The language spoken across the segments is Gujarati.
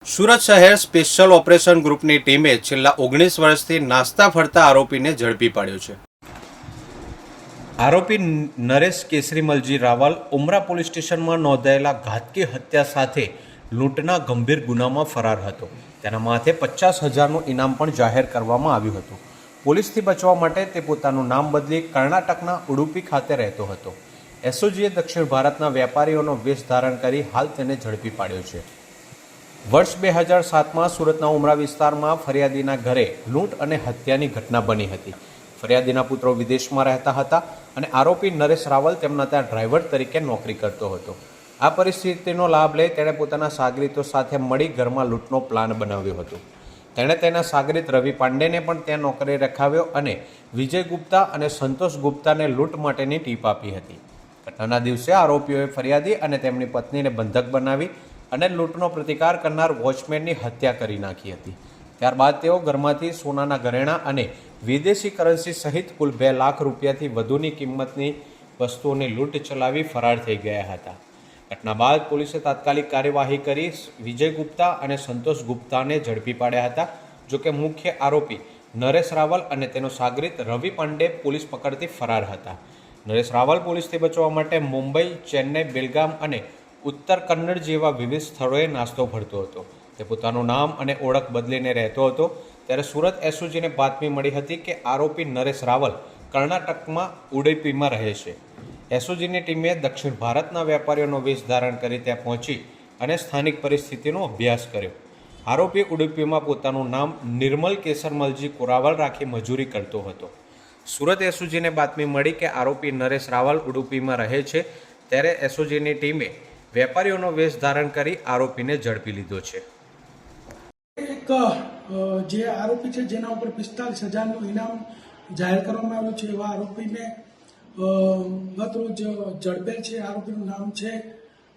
સુરત શહેર સ્પેશિયલ ઓપરેશન ગ્રુપની ટીમે છેલ્લા 19 વર્ષથી નાસ્તા ફરતા આરોપીને ઝડપી પાડ્યો છે। આરોપી નરેશ કેસરીમલજી રાવલ ઉમરા પોલીસ સ્ટેશનમાં નોંધાયેલા ઘાતકી હત્યા સાથે લૂંટના ગંભીર ગુનામાં ફરાર હતો। તેના માથે 50,000નું ઇનામ પણ જાહેર કરવામાં આવ્યું હતું। પોલીસથી બચવા માટે તે પોતાનું નામ બદલી કર્ણાટકના ઉડુપી ખાતે રહેતો હતો। એસઓજીએ દક્ષિણ ભારતના વેપારીઓનો વેશ ધારણ કરી હાલ તેને ઝડપી પાડ્યો છે। વર્ષ 2007માં સુરતના ઉમરા વિસ્તારમાં ફરિયાદીના ઘરે લૂંટ અને હત્યાની ઘટના બની હતી। ફરિયાદીના પુત્રો વિદેશમાં રહેતા હતા અને આરોપી નરેશ રાવલ તેમના ત્યાં ડ્રાઈવર તરીકે નોકરી કરતો હતો। આ પરિસ્થિતિનો લાભ લઈ તેણે પોતાના સાગરીતો સાથે મળી ઘરમાં લૂંટનો પ્લાન બનાવ્યો હતો। તેણે તેના સાગરીત રવિ પાંડેને પણ ત્યાં નોકરી રખાવ્યો અને વિજય ગુપ્તા અને સંતોષ ગુપ્તાને લૂંટ માટેની ટીપ આપી હતી। ઘટનાના દિવસે આરોપીઓએ ફરિયાદી અને તેમની પત્નીને બંધક બનાવી અને લૂંટનો પ્રતિકાર કરનાર વોચમેનની હત્યા કરી નાખી હતી। ત્યારબાદ તેઓ ઘરમાંથી સોનાના ઘરેણાં અને વિદેશી કરન્સી સહિત કુલ 2 લાખ રૂપિયાથી વધુની કિંમતની વસ્તુઓની લૂંટ ચલાવી ફરાર થઈ ગયા હતા। ઘટના બાદ પોલીસે તાત્કાલિક કાર્યવાહી કરી વિજય ગુપ્તા અને સંતોષ ગુપ્તાને ઝડપી પાડ્યા હતા। જોકે મુખ્ય આરોપી નરેશ રાવલ અને તેનો સાગરીત રવિ પાંડે પોલીસ પકડથી ફરાર હતા। નરેશ રાવલ પોલીસથી બચવા માટે મુંબઈ, ચેન્નઈ, બેલગામ અને ઉત્તર કન્નડ જેવા વિવિધ સ્થળોએ નાસ્તો ફરતો હતો। તે પોતાનું નામ અને ઓળખ બદલીને રહેતો હતો। ત્યારે સુરત એસઓજીને બાતમી મળી હતી કે આરોપી નરેશ રાવલ કર્ણાટકમાં ઉડુપીમાં રહે છે। એસઓજીની ટીમે દક્ષિણ ભારતના વેપારીઓનો વેશ ધારણ કરી ત્યાં પહોંચી અને સ્થાનિક પરિસ્થિતિનો અભ્યાસ કર્યો। આરોપી ઉડુપીમાં પોતાનું નામ નિર્મલ કેસરમલજી કોરાવલ રાખી મજૂરી કરતો હતો। સુરત એસઓજીને બાતમી મળી કે આરોપી નરેશ રાવલ ઉડુપીમાં રહે છે। ત્યારે એસઓજીની ટીમે વેપારીઓનો વેશ ધારણ કરી આરોપીને ઝડપી લીધો છે। એક જે આરોપી છે જેના ઉપર 45,000નું ઇનામ જાહેર કરવામાં આવ્યું છે એવા આરોપીને ગત રોજ ઝડપેલ છે। આરોપીનું નામ છે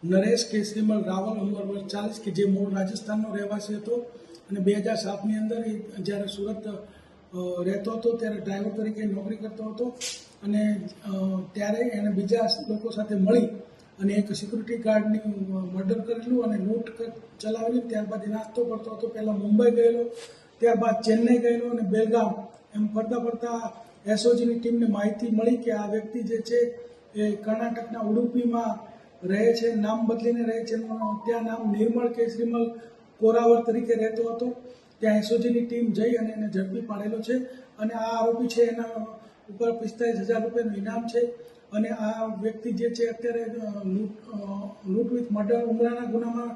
નરેશ કેસરીમલ રાવલ, ઉંમર વર્ષ 40, કે જે મૂળ રાજસ્થાનનો રહેવાસી હતો અને 2007ની અંદર જ્યારે સુરત રહેતો હતો ત્યારે ડ્રાઈવર તરીકે નોકરી કરતો હતો અને ત્યારે એને બીજા લોકો સાથે મળી અને એક સિક્યુરિટી ગાર્ડની મર્ડર કરેલું અને લૂંટ ચલાવેલી। ત્યારબાદ એ નાસ્તો કરતો હતો। પહેલાં મુંબઈ ગયેલો, ત્યારબાદ ચેન્નઈ ગયેલો અને બેલગામ એમ ફરતા ફરતા એસઓજીની ટીમને માહિતી મળી કે આ વ્યક્તિ જે છે એ કર્ણાટકના ઉડુપીમાં રહે છે, નામ બદલીને રહે છે। ત્યાં નામ નિર્મળ કેસરીમલ કોરાવર તરીકે રહેતો હતો। ત્યાં એસઓજીની ટીમ જઈ અને એને ઝડપી પાડેલો છે અને આ આરોપી છે એના ઉપર 45,000 રૂપિયાનું ઇનામ છે અને આ વ્યક્તિ જે છે અત્યારે લૂંટ વિથ મર્ડર ઉમરાના ગુનામાં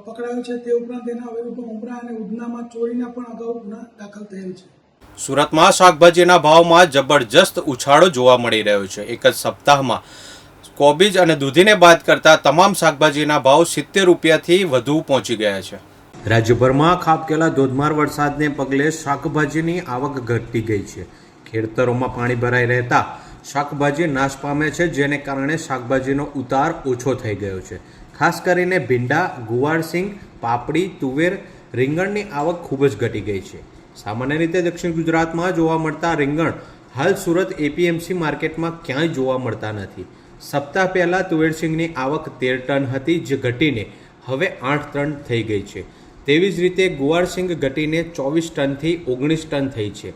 પકડાયો છે। તે ઉપરાંત એના વિરુદ્ધમાં ઉમરા અને ઉધનામાં ચોરીના પણ અગાઉ ગુના દાખલ થયેલ છે। સુરતમાં શાકભાજીના ભાવમાં જબરજસ્ત ઉછાળો જોવા મળી રહ્યો છે। એક જ સપ્તાહમાં કોબીજ અને દૂધીને બાદ કરતા તમામ શાકભાજીના ભાવ 70 રૂપિયાથી વધુ પહોંચી ગયા છે। રાજ્યભરમાં ખાબકેલા ધોધમાર વરસાદને પગલે શાકભાજીની આવક ઘટી ગઈ છે। ખેતરોમાં પાણી ભરાઈ રહેતા શાકભાજી નાશ પામે છે, જેને કારણે શાકભાજીનો ઉતાર ઓછો થઈ ગયો છે। ખાસ કરીને ભીંડા, ગુવારસિંગ, પાપડી, તુવેર, રીંગણની આવક ખૂબ જ ઘટી ગઈ છે। સામાન્ય રીતે દક્ષિણ ગુજરાતમાં જોવા મળતા રીંગણ હાલ સુરત એપીએમસી માર્કેટમાં ક્યાંય જોવા મળતા નથી। સપ્તાહ પહેલાં તુવેરસિંગની આવક 13 ટન હતી, જે ઘટીને હવે 8 ટન થઈ ગઈ છે। તેવી જ રીતે ગુવારસિંગ ઘટીને 24 ટનથી 19 ટન થઈ છે।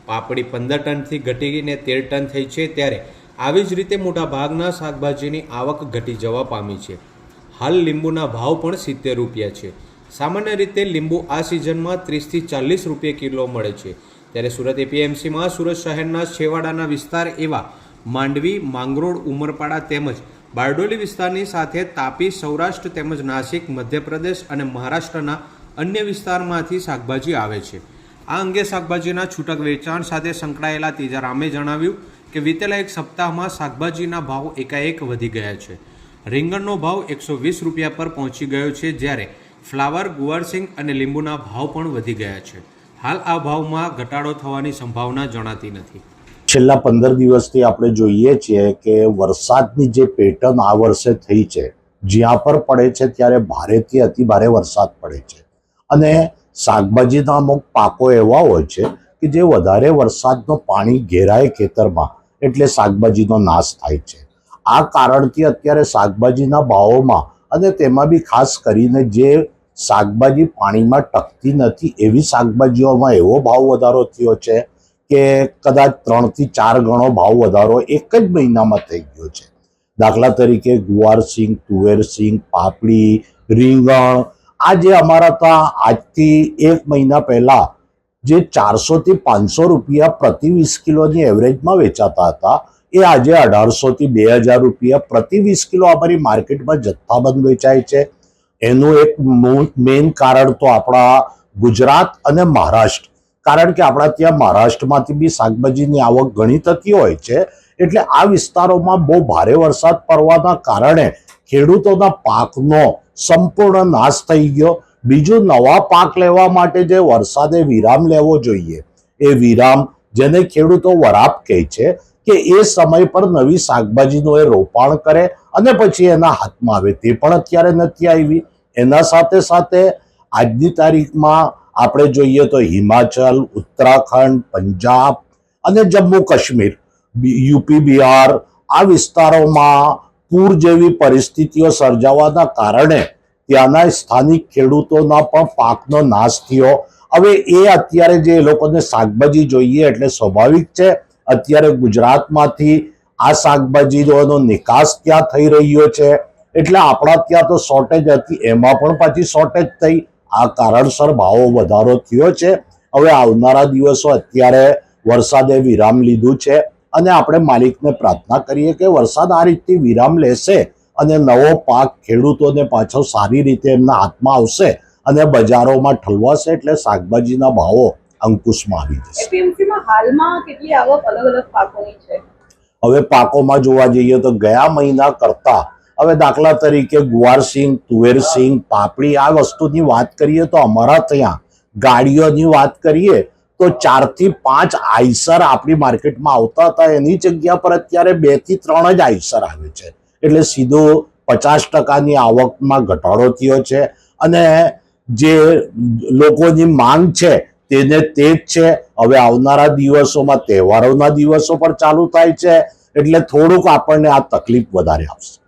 પાપડી 15 ટનથી ઘટીને 13 ટન થઈ છે। ત્યારે આવી જ રીતે મોટાભાગના શાકભાજીની આવક ઘટી જવા પામી છે। હાલ લીંબુના ભાવ પણ 70 રૂપિયા છે। સામાન્ય રીતે લીંબુ આ સિઝનમાં 30થી 40 રૂપિયા કિલો મળે છે। ત્યારે સુરત એપીએમસીમાં સુરત શહેરના છેવાડાના વિસ્તાર એવા માંડવી, માંગરોળ, ઉમરપાડા તેમજ બારડોલી વિસ્તારની સાથે તાપી, સૌરાષ્ટ્ર તેમજ નાસિક, મધ્યપ્રદેશ અને મહારાષ્ટ્રના અન્ય વિસ્તારમાંથી શાકભાજી આવે છે। આ અંગે શાકભાજીના છૂટક વેચાણ સાથે સંકળાયેલા તેજારામે જણાવ્યું કે વિતેલા એક સપ્તાહમાં શાકભાજીના ભાવ એકાએક વધી ગયા છે। રીંગણનો ભાવ 120 રૂપિયા પર પહોંચી ગયો છે, જ્યારે ફ્લાવર, ગુવારસિંગ અને લીંબુના ભાવ પણ વધી ગયા છે। હાલ આ ભાવમાં ઘટાડો થવાની સંભાવના જણાતી નથી। છેલ્લા 15 દિવસથી આપણે જોઈએ છીએ કે વરસાદની જે પેટર્ન આ વર્ષે થઈ છે, જ્યાં પર પડે છે ત્યારે ભારેથી અતિભારે વરસાદ પડે છે અને શાકભાજીના અમુક પાકો એવા હોય છે કે જે વધારે વરસાદનો પાણી ઘેરાય ખેતરમાં એટલે શાકભાજીનો નાશ થાય છે। આ કારણથી અત્યારે શાકભાજીના ભાવોમાં અને તેમાં બી ખાસ કરીને જે શાકભાજી પાણીમાં ટકતી નથી એવી શાકભાજીઓમાં એવો ભાવ વધારો થયો છે કે કદાચ 3 થી 4 ગણો ભાવ વધારો એક જ મહિનામાં થઈ ગયો છે. દાખલા તરીકે ગુવાર સિંગ, તુવેર સિંગ, પાપડી, રીંગણ, આ જે અમારા ત્યાં આજથી 1 મહિના પહેલા જે 400 થી 500 રૂપિયા પ્રતિ 20 કિલોની એવરેજમાં વેચાતા હતા એ આજે 1800 થી 2000 રૂપિયા પ્રતિ 20 કિલો અમારી માર્કેટમાં જથ્થાબંધ વેચાય છે. એનું એક મેઇન કારણ તો આપણા ગુજરાત અને મહારાષ્ટ્ર, કારણ કે આપણા ત્યાં મહારાષ્ટ્રમાંથી બી શાકભાજીની આવક ઘણી થતી હોય છે. એટલે આ વિસ્તારોમાં બહુ ભારે વરસાદ પડવાના કારણે ખેડૂતોના પાકનો સંપૂર્ણ નાશ થઈ ગયો. બીજું, નવા પાક લેવા માટે જે વરસાદે વિરામ લેવો જોઈએ એ વિરામ, જેને ખેડૂતો વરાપ કહે છે, કે એ સમય પર નવી શાકભાજીનું એ રોપાણ કરે અને પછી એના હાથમાં આવે, તે પણ અત્યારે નથી આવી. એના સાથે સાથે આજની તારીખમાં આપણે જોઈએ તો હિમાચલ, ઉત્તરાખંડ, પંજાબ અને જમ્મુ કાશ્મીર, યુપી, બિહાર, આ વિસ્તારોમાં પૂર જેવી પરિસ્થિતિઓ સર્જાવાના કારણે ત્યાંના સ્થાનિક ખેડૂતોના પણ પાકનો નાશ થયો. હવે એ અત્યારે જે એ લોકોને શાકભાજી જોઈએ એટલે સ્વાભાવિક છે અત્યારે ગુજરાતમાંથી આ શાકભાજીનો નિકાસ ત્યાં થઈ રહ્યો છે. એટલે આપણા ત્યાં તો શોર્ટેજ હતી, એમાં પણ પાછી શોર્ટેજ થઈ. આ કારણસર ભાવો વધારો થયો છે. હવે આવનારા દિવસો, અત્યારે વરસાદે વિરામ લીધું છે અને આપણે માલિકને પ્રાર્થના કરીએ કે વરસાદ આ રીતથી વિરામ લેશે અને નવો પાક ખેડૂતોને પાછો સારી રીતે એમના હાથમાં આવશે અને બજારોમાં ઠલવાશે એટલે શાકભાજીના ભાવો અંકુશમાં આવી જશે. એપીએમસીમાં હાલમાં કેટલી આવક અલગ અલગ પાકોની છે? હવે પાકોમાં જોવા જઈએ તો ગયા મહિના કરતા હવે દાખલા તરીકે ગુવાર સિંગ, તુવેર સિંગ, પાપડી, આ વસ્તુની વાત કરીએ તો અમારા ત્યાં ગાડીઓની વાત કરીએ તો 4 થી 5 આઈસર આપણી માર્કેટમાં આવતા હતા, એની જગ્યા પર અત્યારે 2 થી 3 જ આઈસર આવે છે. એટલે સીધો 50% આવકમાં ઘટાડો થયો છે અને જે લોકોની માંગ છે તેને તે જ છે. હવે આવનારા દિવસોમાં તહેવારોના દિવસો પર ચાલુ થાય છે એટલે થોડુંક આપણને આ તકલીફ વધારે આવશે.